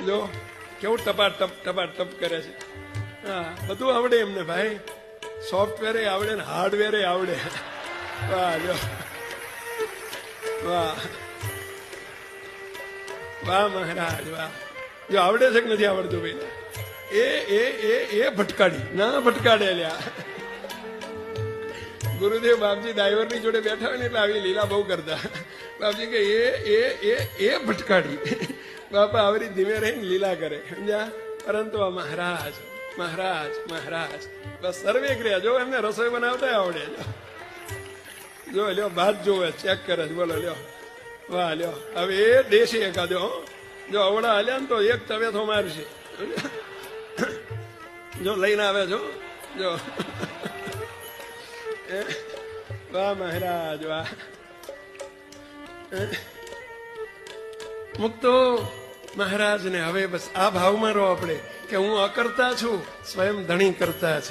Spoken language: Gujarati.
જો કેવું ટપાટપ કરે છે. હા, બધું આવડે એમને ભાઈ, સોફ્ટવેર આવડે ને હાર્ડવેર આવડે. વાહ જો, વાહ વાહ મહારાજ વાહ. જો આવડે છે કે નથી આવડતું ભાઈ? એ ભટકાડી ના ભટકાડે લ્યા. ગુરુદેવ બાપજી ડ્રાઈવરની જોડે બેઠા હોય ને એટલે આવી લીલા બહુ કરતા. બાપજી કે એ ભટકાડી. બાપા આવરી ધીમે રહીને લીલા કરે, સમજ્યા? પરંતુ આ મહારાજ મહારાજ મહારાજ બસ સર્વે ક્રિયા. જો એમને રસોઈ બનાવતા આવડે. જો લ્યો ભાત જોવે, ચેક કરે છે. બોલો લ્યો, વાહ લ્યો. હવે એ દેશી એકાદો, જો અવળા હાલ્યા ને તો એક તવેથો મારશે. જો લઈને આવે છો, જો વાહ મહારાજ વાહ. મુક્તો મહારાજ ને હવે બસ આ ભાવમાં રહો આપણે કે હું અકર્તા છું, સ્વયં ધણી કરતા છે.